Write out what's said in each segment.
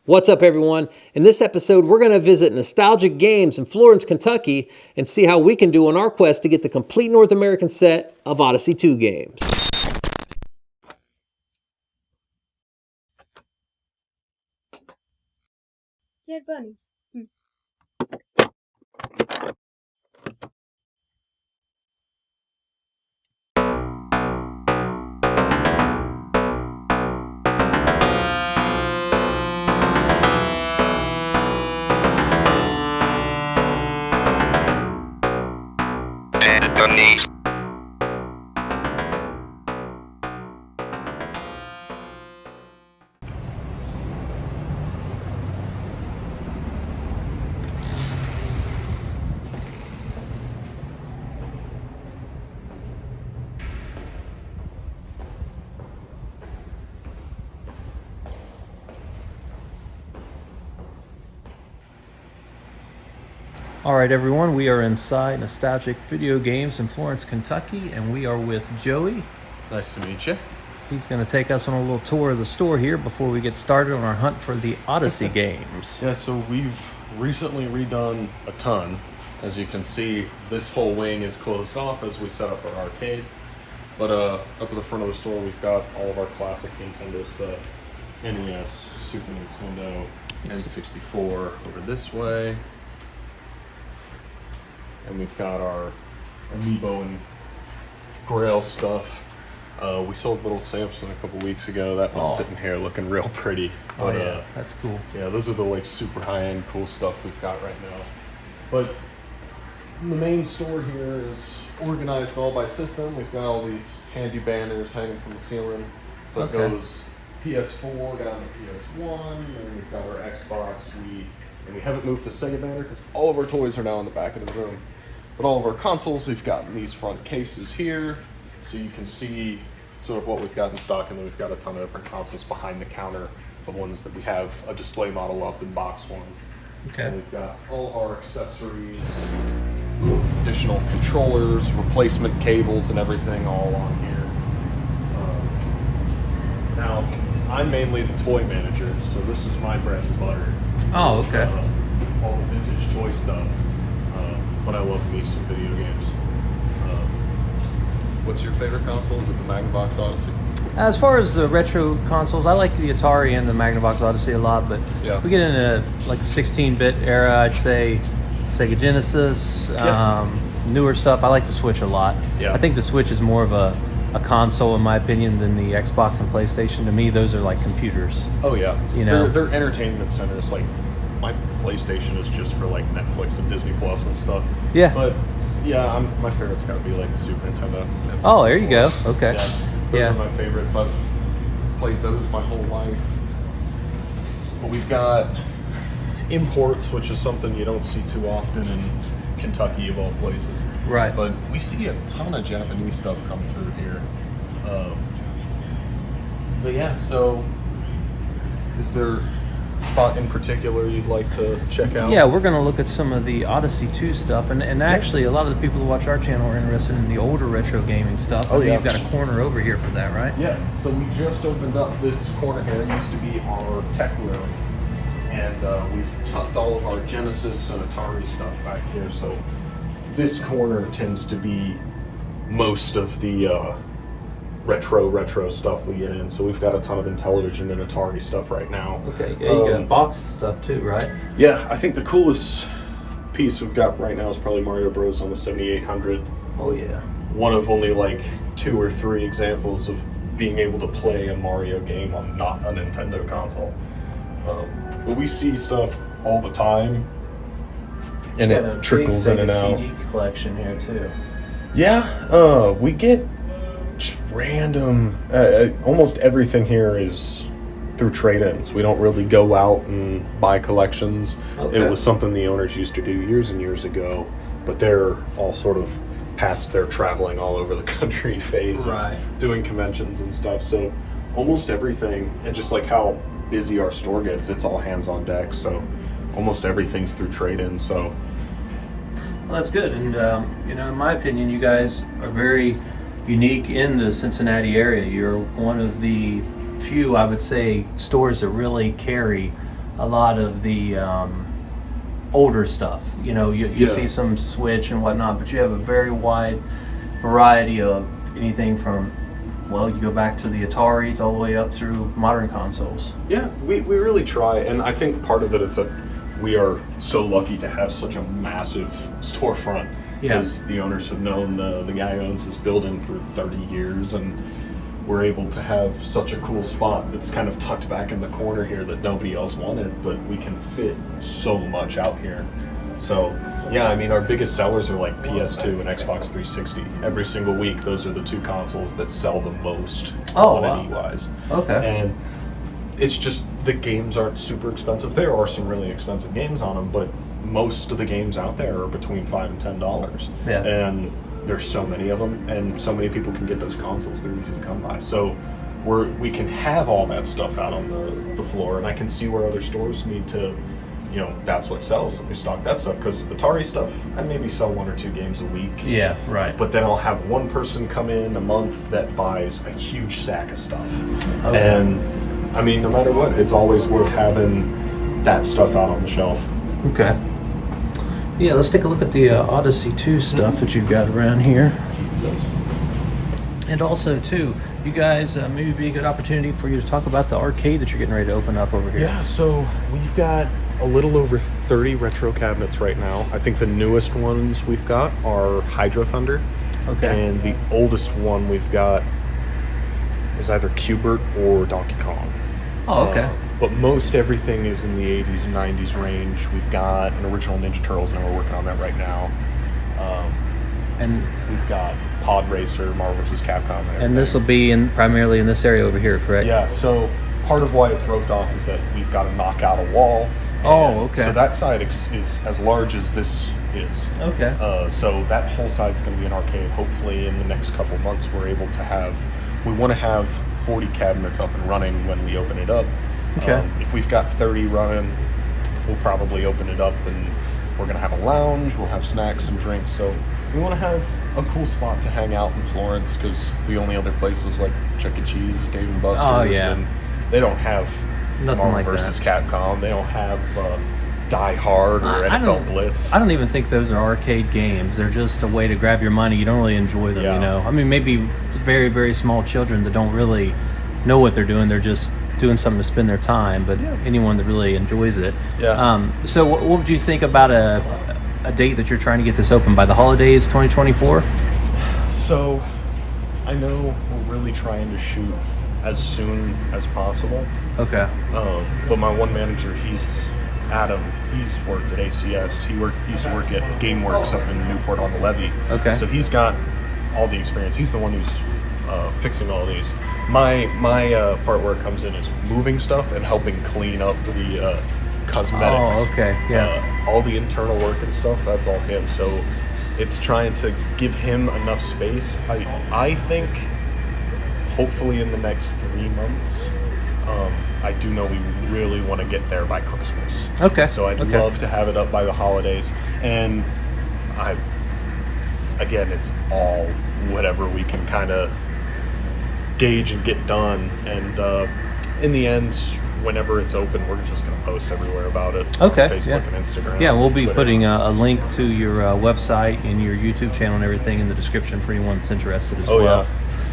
What's up, everyone? In this episode, we're going to visit nostalgic games in Florence, Kentucky, and see how we can do on our quest to get the complete North American set of Odyssey 2 games. Dead bunnies. Dead bunnies. All right, everyone, we are inside Nostalgic Video Games in Florence, Kentucky, and we are with Joey. Nice to meet you. He's going to take us on a little tour of the store here before we get started on our hunt for the Odyssey games. Yeah, so we've recently redone a ton. As you can see, this whole wing is closed off as we set up our arcade. But up at the front of the store, we've got all of our classic Nintendo stuff. NES, Super Nintendo, N64 over this way. And we've got our Amiibo and Grail stuff. We sold Little Samson a couple weeks ago. That was sitting here looking real pretty. But, yeah, that's cool. Yeah, those are the like super high-end cool stuff we've got right now. But the main store here is organized all by system. We've got all these handy banners hanging from the ceiling. So it goes PS4 down to PS1, and we've got our Xbox, Wii, and we haven't moved the Sega banner because all of our toys are now in the back of the room. But all of our consoles, we've got in these front cases here, so you can see sort of what we've got in stock, and then we've got a ton of different consoles behind the counter, the ones that we have a display model up in box ones. Okay. And we've got all of our accessories, additional controllers, replacement cables, and everything all on here. Now, I'm mainly the toy manager, so this is my bread and butter. Oh, okay. All the vintage toy stuff. But I love me some video games. What's your favorite console? Is it the Magnavox Odyssey? As far as the retro consoles, I like the Atari and the Magnavox Odyssey a lot, but Yeah. we get into like 16-bit era, I'd say Sega Genesis, newer stuff. I like the Switch a lot. Yeah. I think the Switch is more of a console, in my opinion, than the Xbox and PlayStation. To me, those are like computers. Oh yeah. You know? They're entertainment centers. Like my PlayStation is just for like Netflix and Disney Plus and stuff. Yeah. But yeah, my favorite's got to be like the Super Nintendo. And Oh, there you go. 64. Okay. Those Yeah. are my favorites. I've played those my whole life. But we've got imports, which is something you don't see too often in Kentucky of all places. Right. But we see a ton of Japanese stuff come through here. But yeah, so is there a spot in particular you'd like to check out? Yeah, we're going to look at some of the Odyssey 2 stuff, and actually a lot of the people who watch our channel are interested in the older retro gaming stuff. Oh, yeah. You've got a corner over here for that, right? Yeah, so we just opened up this corner here. It used to be our tech room. And we've tucked all of our Genesis and Atari stuff back here. So this corner tends to be most of the retro stuff we get in. So we've got a ton of Intellivision and Atari stuff right now. Okay, yeah, you got boxed stuff too, right? Yeah, I think the coolest piece we've got right now is probably Mario Bros. On the 7800. Oh, yeah. One of only like 2 or 3 examples of being able to play a Mario game on not a Nintendo console. But we see stuff all the time, and it trickles in and out. CD collection here too. Yeah, we get just random. Almost everything here is through trade-ins. We don't really go out and buy collections. Okay. It was something the owners used to do years and years ago, but they're all sort of past their traveling all over the country phase Right. of doing conventions and stuff. So almost everything, and just like how busy our store gets, it's all hands on deck. So almost everything's through trade-in. So Well, that's good, and in my opinion, you guys are very unique in the Cincinnati area. You're one of the few, I would say, stores that really carry a lot of the older stuff. You know, you Yeah. see some Switch and whatnot, but you have a very wide variety of anything from, well, you go back to the Ataris all the way up through modern consoles. Yeah, we really try, and I think part of it is that we are so lucky to have such a massive storefront. Yeah. Because the owners have known the guy who owns this building for 30 years, and we're able to have such a cool spot that's kind of tucked back in the corner here that nobody else wanted, but we can fit so much out here. So, yeah, I mean, our biggest sellers are like PS2 and Xbox 360. Every single week, those are the two consoles that sell the most quantity-wise. Okay. And it's just the games aren't super expensive. There are some really expensive games on them, but most of the games out there are between $5 and $10. Yeah. And there's so many of them, and so many people can get those consoles. They're easy to come by. So we can have all that stuff out on the floor, and I can see where other stores need to, you know, that's what sells. So they stock that stuff, because Atari stuff, I maybe sell 1 or 2 games a week. Yeah, right. But then I'll have one person come in a month that buys a huge stack of stuff. Okay. And I mean, no matter what, it's always worth having that stuff out on the shelf. Okay. Yeah, let's take a look at the Odyssey 2 stuff that you've got around here. And also, too, you guys, maybe it'd be a good opportunity for you to talk about the arcade that you're getting ready to open up over here. Yeah, so we've got a little over 30 retro cabinets right now. I think the newest ones we've got are Hydro Thunder. Okay. And the oldest one we've got is either Q*bert or Donkey Kong. Oh, okay. But most everything is in the 80s and 90s range. We've got an original Ninja Turtles, and we're working on that right now. And we've got Pod Racer, Marvel vs. Capcom. And this will be primarily in this area over here, correct? Yeah, so part of why it's roped off is that we've got to knock out a wall. Oh, okay. So that side is as large as this is. Okay. So that whole side's going to be an arcade. Hopefully in the next couple months we're able to we want to have 40 cabinets up and running when we open it up. Okay. If we've got 30 running, we'll probably open it up, and we're going to have a lounge, we'll have snacks and drinks. So we want to have a cool spot to hang out in Florence, because the only other places like Chuck E. Cheese, Dave & Buster's, Oh, yeah. and they don't have Nothing Marvel like vs. that. Capcom. They don't have Die Hard or I NFL don't- Blitz. I don't even think those are arcade games. They're just a way to grab your money. You don't really enjoy them, Yeah. you know. I mean, maybe very, very small children that don't really know what they're doing. They're just doing something to spend their time. But anyone that really enjoys it. Yeah. So what would you think about a date that you're trying to get this open by the holidays, 2024? So I know we're really trying to shoot as soon as possible. Okay. But my one manager, Adam, he's worked at ACS. He used to work at GameWorks up in Newport on the Levee. Okay. So he's got all the experience. He's the one who's fixing all these. My part where it comes in is moving stuff and helping clean up the cosmetics. Oh, okay. Yeah. All the internal work and stuff, that's all him. So it's trying to give him enough space. I think hopefully in the next 3 months. I do know we really want to get there by Christmas. Okay. So I'd love to have it up by the holidays. And again, it's all whatever we can kind of gauge and get done. And in the end, whenever it's open, we're just going to post everywhere about it. Okay, Facebook yeah. and Instagram. Yeah, we'll be Twitter. putting a link to your website and your YouTube channel and everything in the description for anyone that's interested as well. Yeah.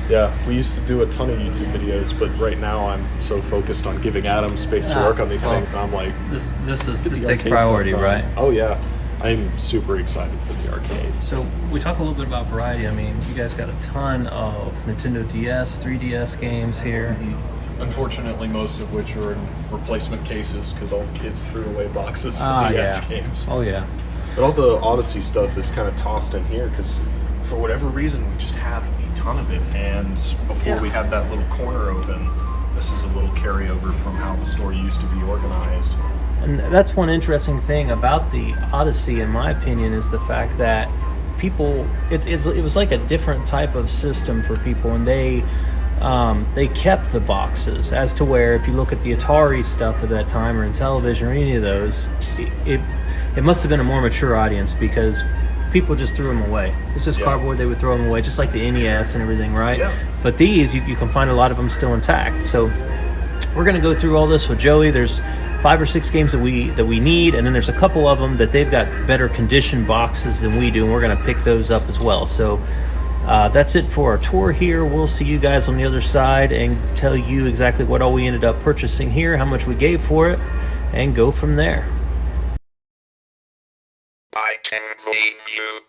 Yeah, we used to do a ton of YouTube videos, but right now I'm so focused on giving Adam space to work on these things. And I'm like, This get takes the arcade priority, stuff done. right? Oh yeah, I'm super excited for the arcade. So we talk a little bit about variety. I mean, you guys got a ton of Nintendo DS, 3DS games here. Unfortunately, most of which are in replacement cases because all the kids threw away boxes of Ah, DS yeah. games. Oh yeah. But all the Odyssey stuff is kind of tossed in here because for whatever reason we just have a ton of it. And before we had that little corner open, this is a little carryover from how the store used to be organized. And that's one interesting thing about the Odyssey, in my opinion, is the fact that people, it was like a different type of system for people, and they kept the boxes, as to where if you look at the Atari stuff at that time, or in television, or any of those, it must have been a more mature audience because people just threw them away. It's just cardboard, they would throw them away, just like the NES and everything, right? Yeah. But these, you can find a lot of them still intact. So we're going to go through all this with Joey. There's 5 or 6 games that we need, and then there's a couple of them that they've got better condition boxes than we do, and we're going to pick those up as well. So that's it for our tour here. We'll see you guys on the other side and tell you exactly what all we ended up purchasing here, how much we gave for it, and go from there. I can read you.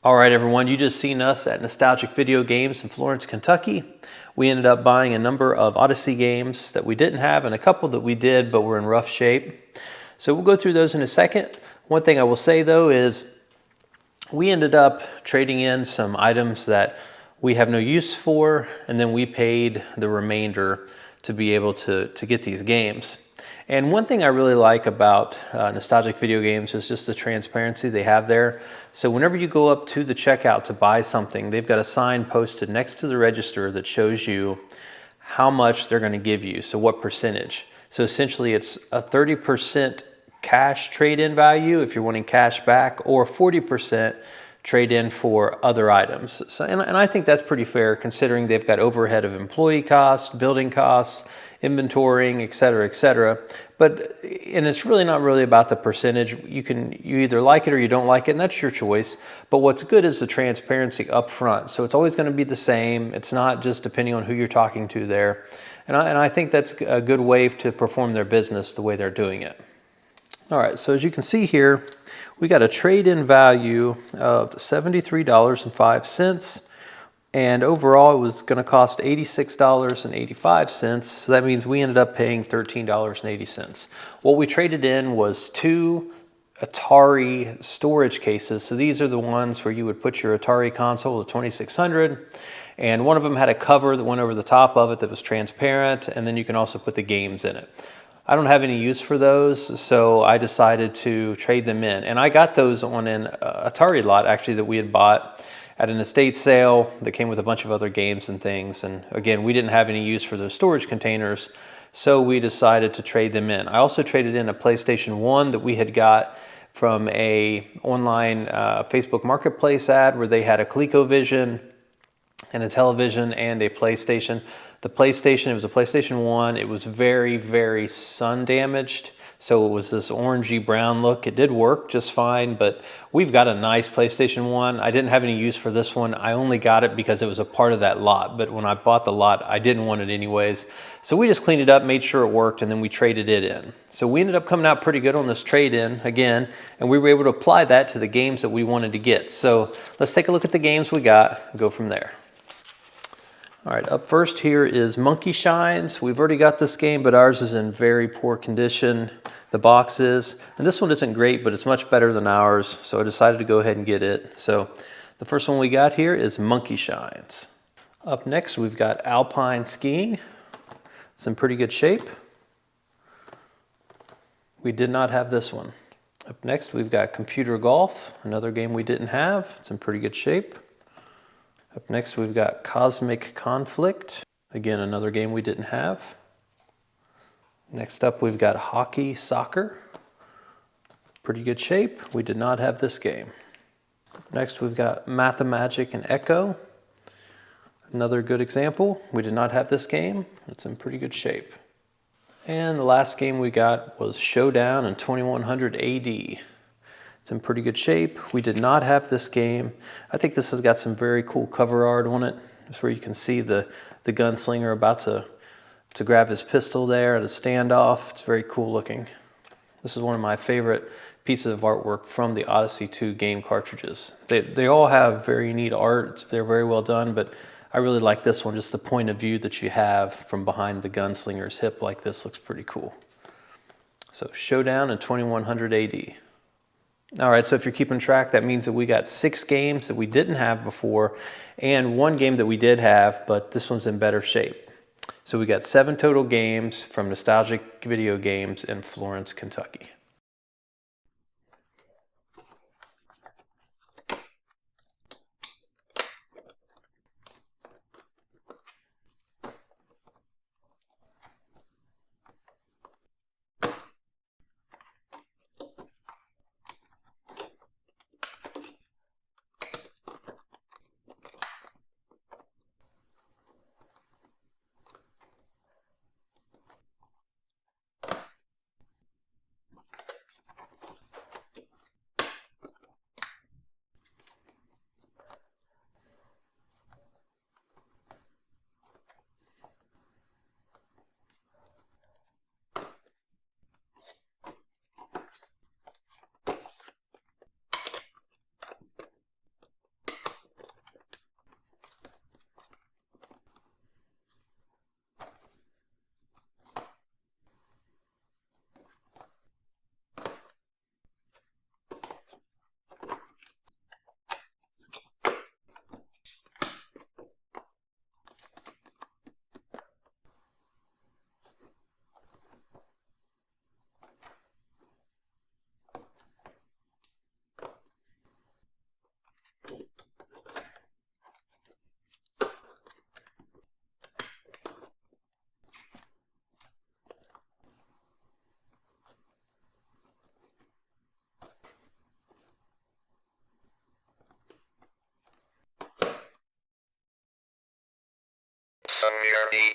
All right, everyone, you just seen us at Nostalgic Video Games in Florence, Kentucky. We ended up buying a number of Odyssey games that we didn't have and a couple that we did but were in rough shape. So we'll go through those in a second. One thing I will say though is we ended up trading in some items that we have no use for, and then we paid the remainder to be able to get these games. And one thing I really like about Nostalgic Video Games is just the transparency they have there. So whenever you go up to the checkout to buy something, they've got a sign posted next to the register that shows you how much they're going to give you, so what percentage. So essentially it's a 30% cash trade-in value if you're wanting cash back, or 40% trade-in for other items. So, and I think that's pretty fair considering they've got overhead of employee costs, building costs, inventorying, et cetera, and it's really not really about the percentage. You either like it or you don't like it, and that's your choice. But what's good is the transparency up front. So it's always going to be the same. It's not just depending on who you're talking to there. And I think that's a good way to perform their business the way they're doing it. All right, so as you can see here, we got a trade-in value of $73.05. And overall, it was going to cost $86.85. So that means we ended up paying $13.80. What we traded in was 2 Atari storage cases. So these are the ones where you would put your Atari console, the 2600. And one of them had a cover that went over the top of it that was transparent. And then you can also put the games in it. I don't have any use for those, so I decided to trade them in. And I got those on an Atari lot, actually, that we had bought at an estate sale that came with a bunch of other games and things. And again, we didn't have any use for those storage containers, so we decided to trade them in. I also traded in a PlayStation 1 that we had got from a online Facebook Marketplace ad where they had a ColecoVision and a television and a PlayStation. The PlayStation, it was a PlayStation 1. It was very, very sun damaged. So it was this orangey brown look. It did work just fine, but we've got a nice PlayStation 1. I didn't have any use for this one. I only got it because it was a part of that lot. But when I bought the lot, I didn't want it anyways. So we just cleaned it up, made sure it worked, and then we traded it in. So we ended up coming out pretty good on this trade-in again, and we were able to apply that to the games that we wanted to get. So let's take a look at the games we got and go from there. All right, up first here is Monkey Shines. We've already got this game, but ours is in very poor condition. The box is, and this one isn't great, but it's much better than ours, so I decided to go ahead and get it. So the first one we got here is Monkey Shines. Up next, we've got Alpine Skiing. It's in pretty good shape. We did not have this one. Up next, we've got Computer Golf, another game we didn't have. It's in pretty good shape. Up next, we've got Cosmic Conflict. Again, another game we didn't have. Next up, we've got Hockey Soccer. Pretty good shape. We did not have this game. Next, we've got Mathemagic and Echo. Another good example. We did not have this game. It's in pretty good shape. And the last game we got was Showdown in 2100 AD. It's in pretty good shape. We did not have this game. I think this has got some very cool cover art on it. It's where you can see the gunslinger about to grab his pistol there at a standoff. It's very cool looking. This is one of my favorite pieces of artwork from the Odyssey 2 game cartridges. They all have very neat art. They're very well done, but I really like this one. Just the point of view that you have from behind the gunslinger's hip like this looks pretty cool. So Showdown in 2100 AD. All right, so if you're keeping track, that means that we got 6 games that we didn't have before and 1 game that we did have, but this one's in better shape. So we got 7 total games from Nostalgic Video Games in Florence, Kentucky. Barney.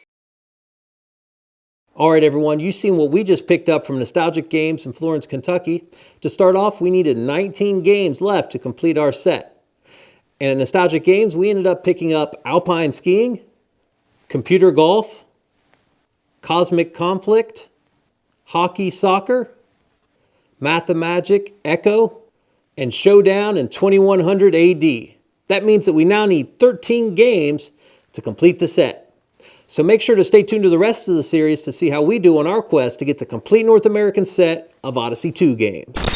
All right, everyone, you've seen what we just picked up from Nostalgic Games in Florence, Kentucky. To start off, we needed 19 games left to complete our set. And at Nostalgic Games, we ended up picking up Alpine Skiing, Computer Golf, Cosmic Conflict, Hockey Soccer, Mathemagic Echo, and Showdown in 2100 AD. That means that we now need 13 games to complete the set. So make sure to stay tuned to the rest of the series to see how we do on our quest to get the complete North American set of Odyssey 2 games.